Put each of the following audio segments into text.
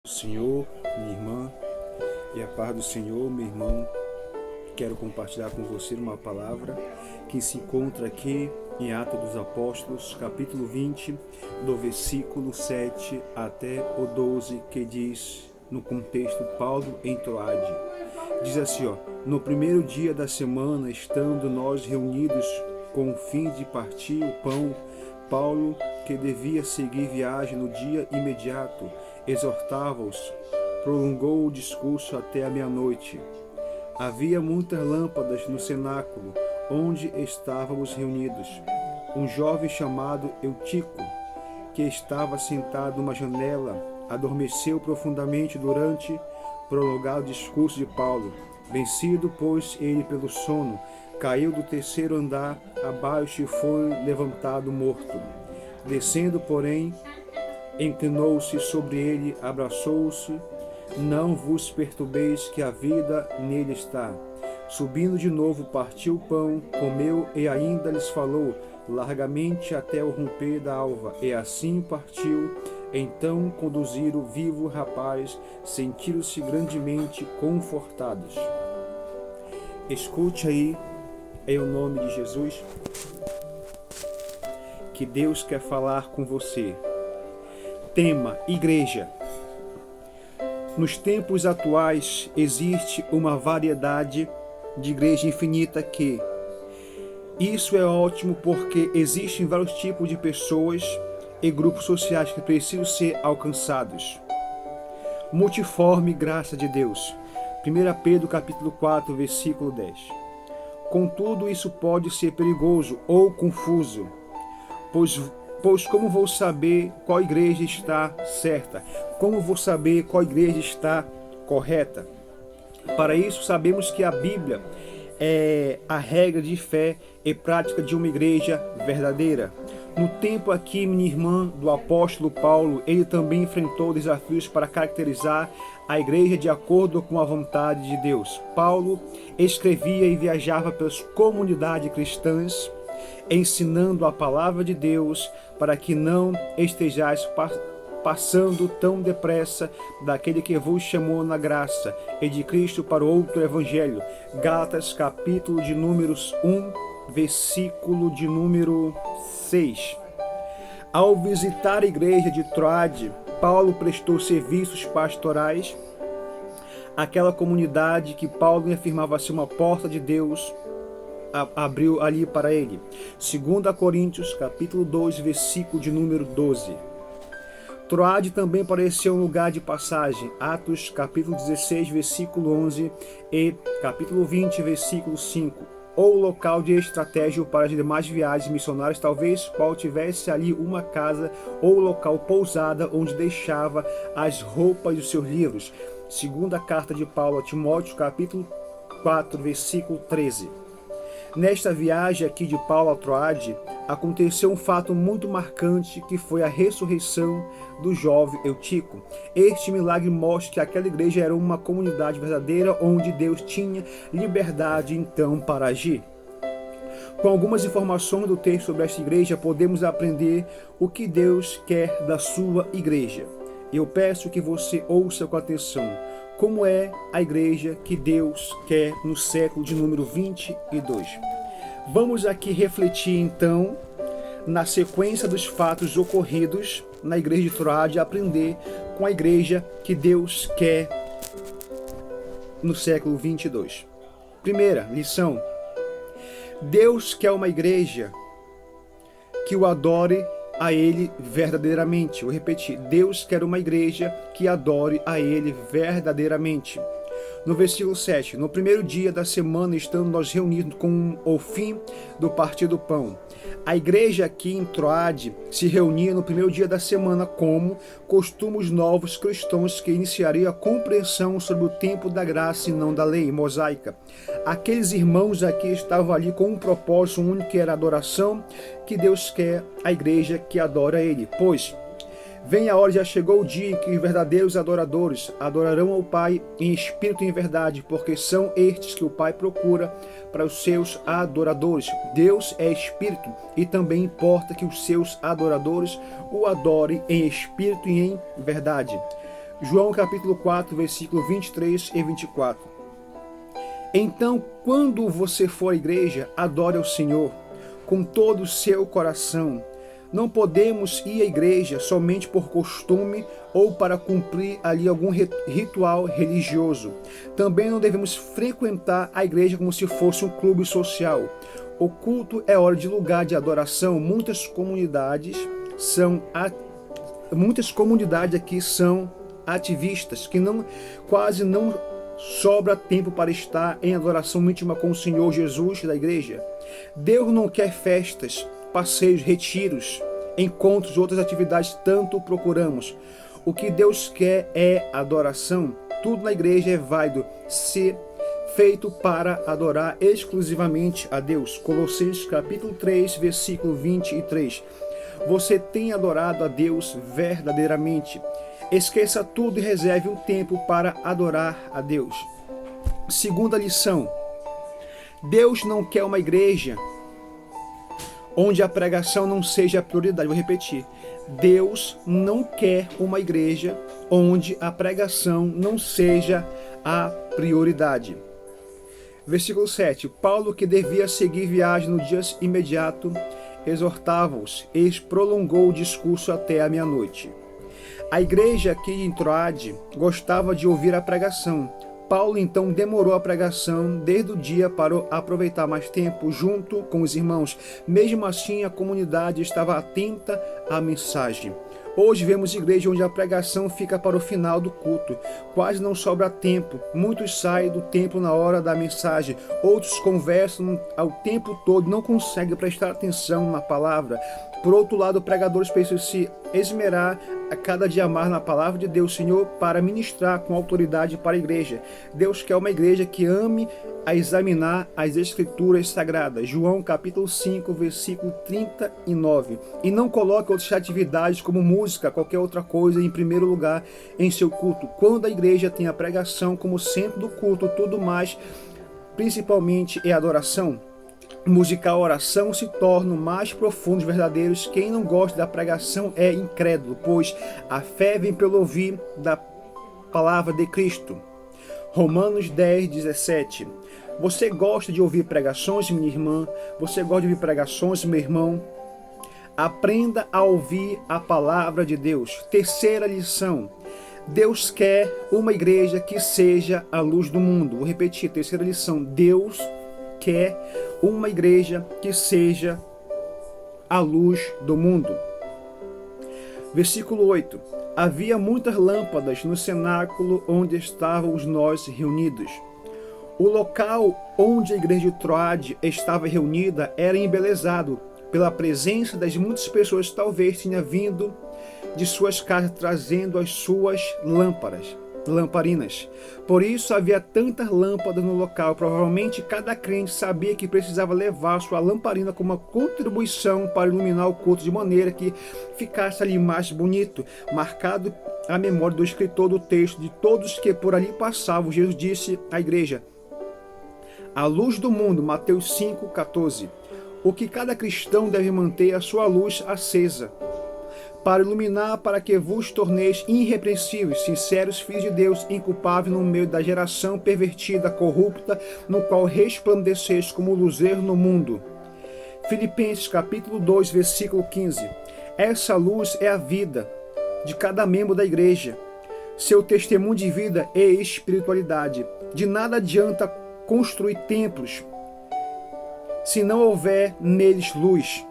Senhor, minha irmã, e a paz do Senhor, meu irmão. Quero compartilhar com você uma palavra que se encontra aqui em Atos dos Apóstolos, capítulo 20, do versículo 7 até o 12, que diz, no contexto, Paulo em Troade. Diz assim, no primeiro dia da semana, estando nós reunidos com o fim de partir o pão, Paulo, que devia seguir viagem no dia imediato, exortava-os, prolongou o discurso até a meia-noite. Havia muitas lâmpadas no cenáculo, onde estávamos reunidos. Um jovem chamado Eutico, que estava sentado numa janela, adormeceu profundamente durante prolongado discurso de Paulo. Vencido, pois, ele pelo sono, caiu do terceiro andar abaixo e foi levantado morto. Descendo, porém, inclinou-se sobre ele, abraçou-se. Não vos perturbeis, que a vida nele está. Subindo de novo, partiu o pão, comeu e ainda lhes falou largamente até o romper da alva. E assim partiu. Então conduziram o vivo rapaz, sentiram-se grandemente confortados. Escute aí, em nome de Jesus, que Deus quer falar com você. Tema: Igreja. Nos tempos atuais existe uma variedade de igreja infinita que isso é ótimo porque existem vários tipos de pessoas e grupos sociais que precisam ser alcançados. Multiforme graça de Deus. 1 Pedro capítulo 4, versículo 10. Contudo, isso pode ser perigoso ou confuso, pois como vou saber qual igreja está certa? Como vou saber qual igreja está correta? Para isso, sabemos que a Bíblia é a regra de fé e prática de uma igreja verdadeira. No tempo aqui, minha irmã, do apóstolo Paulo, ele também enfrentou desafios para caracterizar a igreja de acordo com a vontade de Deus. Paulo escrevia e viajava pelas comunidades cristãs, ensinando a palavra de Deus para que não estejais passando tão depressa daquele que vos chamou na graça e de Cristo para outro evangelho. Gálatas capítulo de números 1, versículo de número 6. Ao visitar a igreja de Troade, Paulo prestou serviços pastorais àquela comunidade que Paulo afirmava ser uma porta de Deus abriu ali para ele. 2 Coríntios, capítulo 2, versículo de número 12. Troade também pareceu um lugar de passagem. Atos, capítulo 16, versículo 11 e capítulo 20, versículo 5. Ou local de estratégia para as demais viagens missionárias. Talvez Paulo tivesse ali uma casa ou local pousada onde deixava as roupas dos seus livros. Segunda carta de Paulo a Timóteo, capítulo 4, versículo 13. Nesta viagem aqui de Paulo a Troade, aconteceu um fato muito marcante, que foi a ressurreição do jovem Eutico. Este milagre mostra que aquela igreja era uma comunidade verdadeira, onde Deus tinha liberdade então para agir. Com algumas informações do texto sobre esta igreja, podemos aprender o que Deus quer da sua igreja. Eu peço que você ouça com atenção. Como é a igreja que Deus quer no século de número 22. Vamos aqui refletir então na sequência dos fatos ocorridos na igreja de Troade e aprender com a igreja que Deus quer no século 22. Primeira lição: Deus quer uma igreja que o adore a Ele verdadeiramente. Vou repetir: Deus quer uma igreja que adore a Ele verdadeiramente. No versículo 7, no primeiro dia da semana, estamos nós reunidos com o fim do partir do pão. A igreja aqui em Troade se reunia no primeiro dia da semana como costumes novos cristãos que iniciariam a compreensão sobre o tempo da graça e não da lei mosaica. Aqueles irmãos aqui estavam ali com um propósito único, que era a adoração, que Deus quer a igreja que adora Ele. Pois vem a hora, já chegou o dia em que os verdadeiros adoradores adorarão ao Pai em espírito e em verdade, porque são estes que o Pai procura para os seus adoradores. Deus é espírito e também importa que os seus adoradores o adorem em espírito e em verdade. João capítulo 4, versículo 23 e 24. Então, quando você for à igreja, adore ao Senhor com todo o seu coração. Não podemos ir à igreja somente por costume ou para cumprir ali algum ritual religioso. Também não devemos frequentar a igreja como se fosse um clube social. O culto é hora de lugar de adoração. Muitas comunidades aqui são ativistas, que quase não sobra tempo para estar em adoração íntima com o Senhor Jesus da igreja. Deus não quer festas, passeios, retiros, encontros, outras atividades tanto procuramos. O que Deus quer é adoração. Tudo na igreja é válido ser feito para adorar exclusivamente a Deus. Colossenses capítulo 3, versículo 23. Você tem adorado a Deus verdadeiramente? Esqueça tudo e reserve um tempo para adorar a Deus. Segunda lição. Deus não quer uma igreja onde a pregação não seja a prioridade. Vou repetir. Deus não quer uma igreja onde a pregação não seja a prioridade. Versículo 7. Paulo, que devia seguir viagem no dia imediato, exortava-os e prolongou o discurso até a meia-noite. A igreja aqui em Troade gostava de ouvir a pregação. Paulo então demorou a pregação desde o dia para aproveitar mais tempo junto com os irmãos. Mesmo assim, a comunidade estava atenta à mensagem. Hoje vemos igreja onde a pregação fica para o final do culto. Quase não sobra tempo. Muitos saem do templo na hora da mensagem. Outros conversam ao tempo todo, não conseguem prestar atenção na palavra. Por outro lado, pregadores precisam se esmerar a cada dia mais na palavra de Deus, Senhor, para ministrar com autoridade para a igreja. Deus quer uma igreja que ame a examinar as escrituras sagradas. João capítulo 5, versículo 39. E não coloque outras atividades como música, qualquer outra coisa, em primeiro lugar em seu culto. Quando a igreja tem a pregação como centro do culto, tudo mais, principalmente, é adoração. Musical, oração se tornam mais profundos, verdadeiros. Quem não gosta da pregação é incrédulo, pois a fé vem pelo ouvir da palavra de Cristo. Romanos 10, 17. Você gosta de ouvir pregações, minha irmã? Você gosta de ouvir pregações, meu irmão? Aprenda a ouvir a palavra de Deus. Terceira lição. Deus quer uma igreja que seja a luz do mundo. Vou repetir, terceira lição. Deus quer uma igreja que seja a luz do mundo. Versículo 8. Havia muitas lâmpadas no cenáculo onde estávamos nós reunidos. O local onde a igreja de Troade estava reunida era embelezado pela presença das muitas pessoas. Talvez tenha vindo de suas casas trazendo as suas lamparinas. Por isso havia tantas lâmpadas no local. Provavelmente cada crente sabia que precisava levar sua lamparina como uma contribuição para iluminar o culto de maneira que ficasse ali mais bonito, marcado a memória do escritor do texto de todos que por ali passavam. Jesus disse à igreja: a luz do mundo, Mateus 5,14. O que cada cristão deve manter a sua luz acesa, para iluminar, para que vos torneis irrepreensíveis, sinceros, filhos de Deus, inculpáveis no meio da geração pervertida, corrupta, no qual resplandeceis como luzeiro no mundo. Filipenses capítulo 2, versículo 15. Essa luz é a vida de cada membro da igreja, seu testemunho de vida e espiritualidade. De nada adianta construir templos se não houver neles luz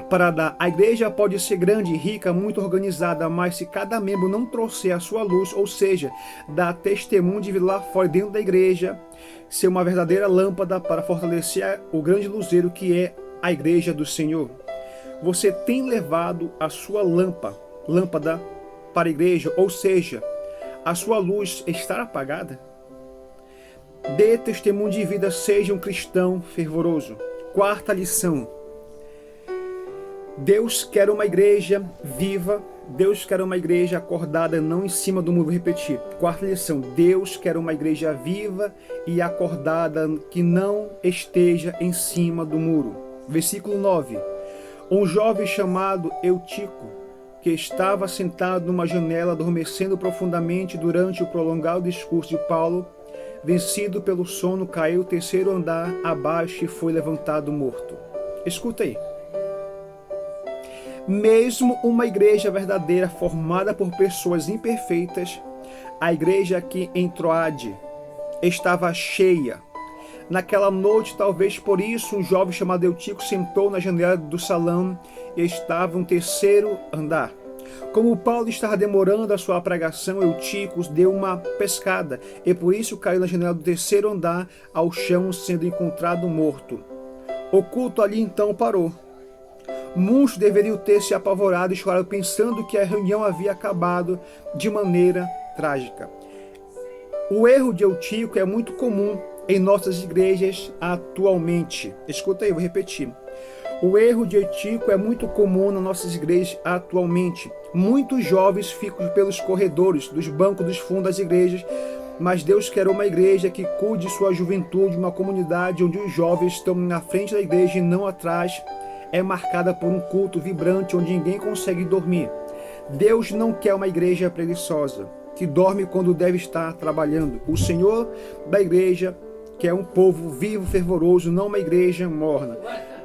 para dar. A igreja pode ser grande, rica, muito organizada, mas se cada membro não trouxer a sua luz, ou seja, dar testemunho de vida lá fora, dentro da igreja, ser uma verdadeira lâmpada para fortalecer o grande luzeiro que é a igreja do Senhor. Você tem levado a sua lâmpada para a igreja, ou seja, a sua luz está apagada? Dê testemunho de vida, seja um cristão fervoroso. Quarta lição. Deus quer uma igreja viva. Deus quer uma igreja acordada, não em cima do muro. Vou repetir. Quarta lição. Deus quer uma igreja viva e acordada que não esteja em cima do muro. Versículo 9. Um jovem chamado Eutico que estava sentado numa janela adormecendo profundamente durante o prolongado discurso de Paulo, vencido pelo sono, caiu o terceiro andar abaixo e foi levantado morto. Escuta aí. Mesmo uma igreja verdadeira formada por pessoas imperfeitas, a igreja aqui em Troade estava cheia. Naquela noite, talvez por isso, um jovem chamado Eutico sentou na janela do salão e estava no terceiro andar. Como Paulo estava demorando a sua pregação, Eutico deu uma pescada e por isso caiu na janela do terceiro andar ao chão, sendo encontrado morto. O culto ali então parou. Muitos deveriam ter se apavorado e chorado pensando que a reunião havia acabado de maneira trágica. O erro de Eutico é muito comum em nossas igrejas atualmente. Escuta aí, vou repetir. O erro de Eutico é muito comum nas nossas igrejas atualmente. Muitos jovens ficam pelos corredores, dos bancos dos fundos das igrejas, mas Deus quer uma igreja que cuide de sua juventude, uma comunidade onde os jovens estão na frente da igreja e não atrás. É marcada por um culto vibrante onde ninguém consegue dormir. Deus não quer uma igreja preguiçosa, que dorme quando deve estar trabalhando. O Senhor da igreja quer um povo vivo, fervoroso, não uma igreja morna.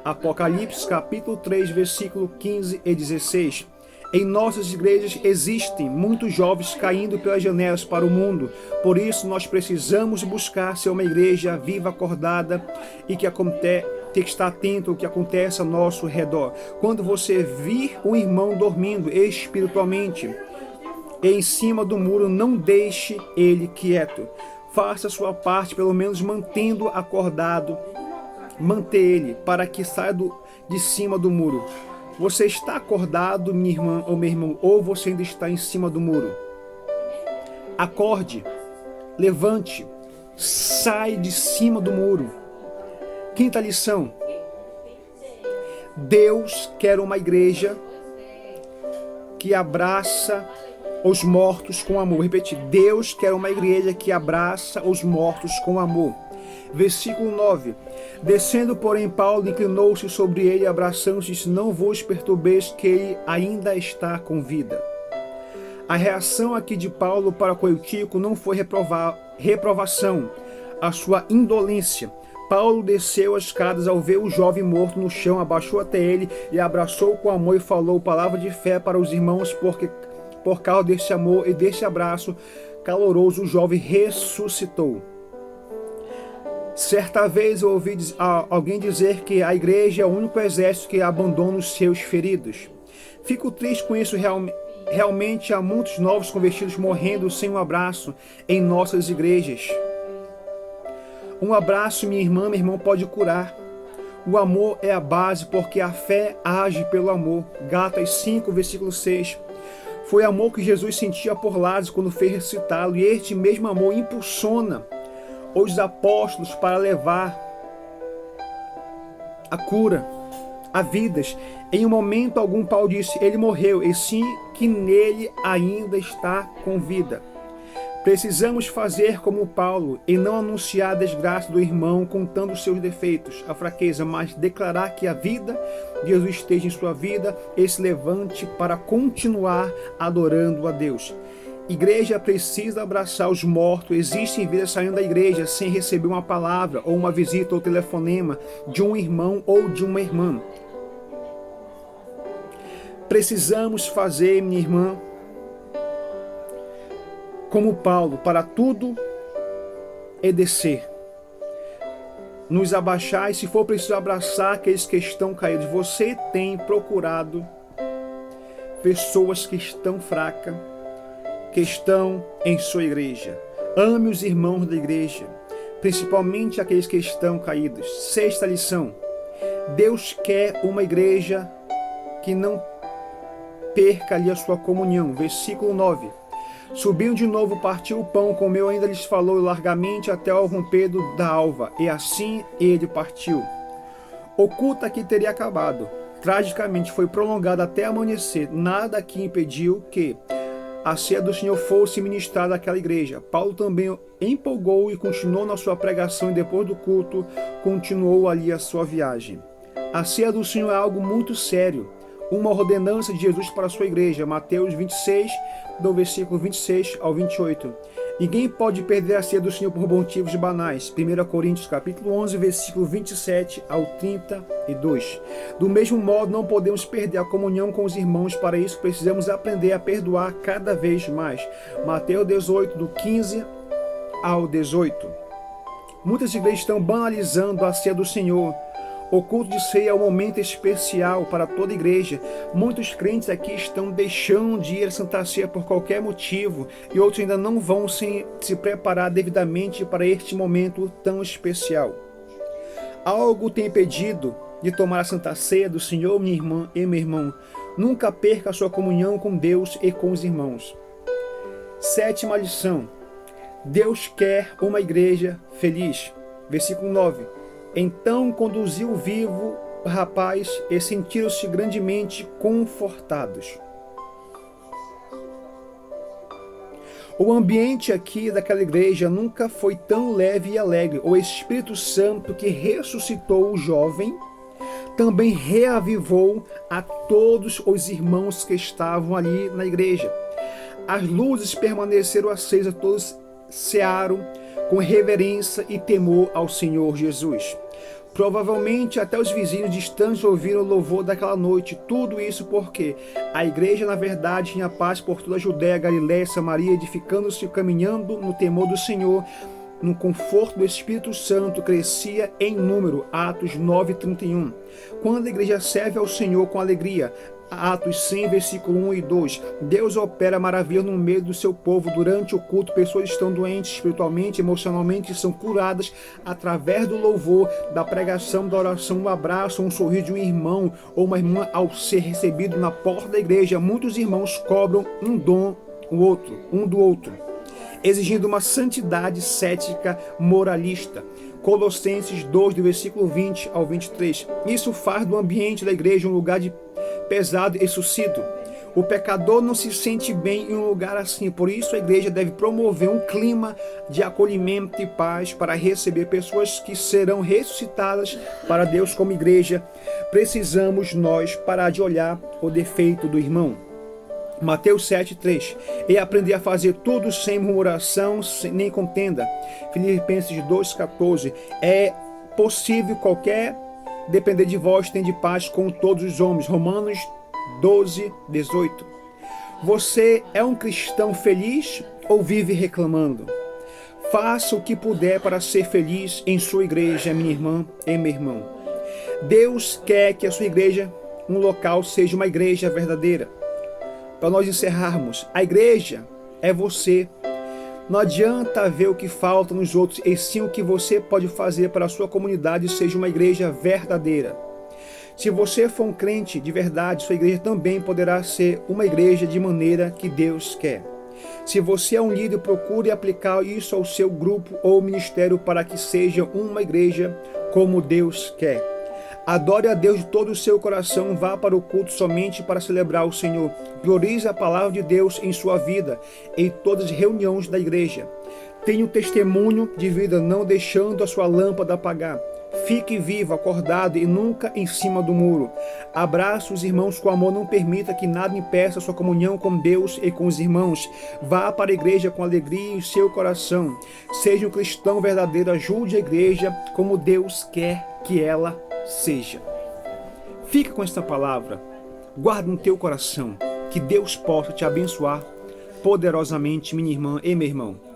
Apocalipse capítulo 3, versículo 15 e 16. Em nossas igrejas existem muitos jovens caindo pelas janelas para o mundo. Por isso nós precisamos buscar ser uma igreja viva, acordada e que está atento ao que acontece ao nosso redor. Quando você vir um irmão dormindo espiritualmente em cima do muro, não deixe ele quieto. Faça a sua parte, pelo menos mantendo acordado. Manter ele para que saia de cima do muro. Você está acordado, minha irmã ou meu irmão, ou você ainda está em cima do muro? Acorde, levante, sai de cima do muro. Quinta lição. Deus quer uma igreja que abraça os mortos com amor. Repetir. Deus quer uma igreja que abraça os mortos com amor. Versículo 9. Descendo, porém, Paulo inclinou-se sobre ele, abraçando-se, disse: não vos perturbeis, que ele ainda está com vida. A reação aqui de Paulo para com Eutico não foi reprovação, a sua indolência. Paulo desceu as escadas ao ver o jovem morto no chão, abaixou até ele e abraçou com amor e falou palavra de fé para os irmãos, porque por causa desse amor e desse abraço caloroso, o jovem ressuscitou. Certa vez eu ouvi alguém dizer que a igreja é o único exército que abandona os seus feridos. Fico triste com isso. Realmente há muitos novos convertidos morrendo sem um abraço em nossas igrejas. Um abraço, minha irmã, meu irmão, pode curar. O amor é a base, porque a fé age pelo amor. Gálatas 5, versículo 6. Foi amor que Jesus sentia por Lázaro quando fez ressuscitá-lo, e este mesmo amor impulsiona os apóstolos para levar a cura a vidas. Em um momento algum, Paulo disse: ele morreu, e sim que nele ainda está com vida. Precisamos fazer como Paulo e não anunciar a desgraça do irmão contando os seus defeitos, a fraqueza, mas declarar que a vida de Jesus esteja em sua vida e se levante para continuar adorando a Deus. Igreja precisa abraçar os mortos. Existem vidas saindo da igreja sem receber uma palavra, ou uma visita ou telefonema de um irmão ou de uma irmã. Precisamos fazer, minha irmã, como Paulo, para tudo e descer. Nos abaixar e, se for preciso, abraçar aqueles que estão caídos. Você tem procurado pessoas que estão fracas, que estão em sua igreja. Ame os irmãos da igreja, principalmente aqueles que estão caídos. Sexta lição. Deus quer uma igreja que não perca ali a sua comunhão. Versículo 9. Subiu de novo, partiu o pão, comeu, ainda lhes falou largamente até ao romper da alva, e assim ele partiu. O culto aqui teria acabado. Tragicamente foi prolongado até amanhecer. Nada aqui impediu que a ceia do Senhor fosse ministrada àquela igreja. Paulo também empolgou e continuou na sua pregação, e depois do culto continuou ali a sua viagem. A ceia do Senhor é algo muito sério. uma ordenança de Jesus para a sua igreja. Mateus 26, do versículo 26 ao 28. Ninguém pode perder a ceia do Senhor por motivos banais. 1 Coríntios capítulo 11, versículo 27 ao 32. Do mesmo modo, não podemos perder a comunhão com os irmãos. Para isso, precisamos aprender a perdoar cada vez mais. Mateus 18, do 15 ao 18. Muitas igrejas estão banalizando a ceia do Senhor. O culto de ceia é um momento especial para toda igreja. Muitos crentes aqui estão deixando de ir à Santa Ceia por qualquer motivo e outros ainda não vão se preparar devidamente para este momento tão especial. Algo tem impedido de tomar a Santa Ceia do Senhor, minha irmã e meu irmão. Nunca perca a sua comunhão com Deus e com os irmãos. Sétima lição. Deus quer uma igreja feliz. Versículo 9. Então conduziu vivo o rapaz e sentiram-se grandemente confortados. O ambiente aqui daquela igreja nunca foi tão leve e alegre. O Espírito Santo que ressuscitou o jovem também reavivou a todos os irmãos que estavam ali na igreja. As luzes permaneceram acesas, todos cearam com reverência e temor ao Senhor Jesus. Provavelmente até os vizinhos distantes ouviram o louvor daquela noite. Tudo isso porque a igreja, na verdade, tinha paz por toda a Judéia, Galiléia e Samaria, edificando-se e caminhando no temor do Senhor, no conforto do Espírito Santo, crescia em número. Atos 9:31. Quando a igreja serve ao Senhor com alegria, Atos 100, versículo 1 e 2. Deus opera maravilha no meio do seu povo. Durante o culto, pessoas estão doentes espiritualmente, emocionalmente, são curadas através do louvor, da pregação, da oração, um abraço, um sorriso de um irmão ou uma irmã ao ser recebido na porta da igreja. Muitos irmãos cobram um dom um do outro, exigindo uma santidade cética moralista. Colossenses 2, do versículo 20 ao 23. Isso faz do ambiente da igreja um lugar pesado e sucinto. O pecador não se sente bem em um lugar assim. Por isso a igreja deve promover um clima de acolhimento e paz para receber pessoas que serão ressuscitadas para Deus como igreja. Precisamos nós parar de olhar o defeito do irmão. Mateus 7:3. E aprender a fazer tudo sem murmuração, nem contenda. Filipenses 2:14. É possível qualquer depender de vós, tem de paz com todos os homens. Romanos 12:18. Você é um cristão feliz ou vive reclamando? Faça o que puder para ser feliz em sua igreja, minha irmã e meu irmão. Deus quer que a sua igreja, um local, seja uma igreja verdadeira. Para nós encerrarmos, a igreja é você. Não adianta ver o que falta nos outros, e sim o que você pode fazer para a sua comunidade seja uma igreja verdadeira. Se você for um crente de verdade, sua igreja também poderá ser uma igreja de maneira que Deus quer. Se você é um líder, procure aplicar isso ao seu grupo ou ministério para que seja uma igreja como Deus quer. Adore a Deus de todo o seu coração, vá para o culto somente para celebrar o Senhor. Priorize a palavra de Deus em sua vida, em todas as reuniões da igreja. Tenha um testemunho de vida, não deixando a sua lâmpada apagar. Fique vivo, acordado e nunca em cima do muro. Abrace os irmãos com amor, não permita que nada impeça a sua comunhão com Deus e com os irmãos. Vá para a igreja com alegria em seu coração. Seja um cristão verdadeiro, ajude a igreja como Deus quer que ela seja. Fica com esta palavra, guarda no teu coração, que Deus possa te abençoar poderosamente, minha irmã e meu irmão.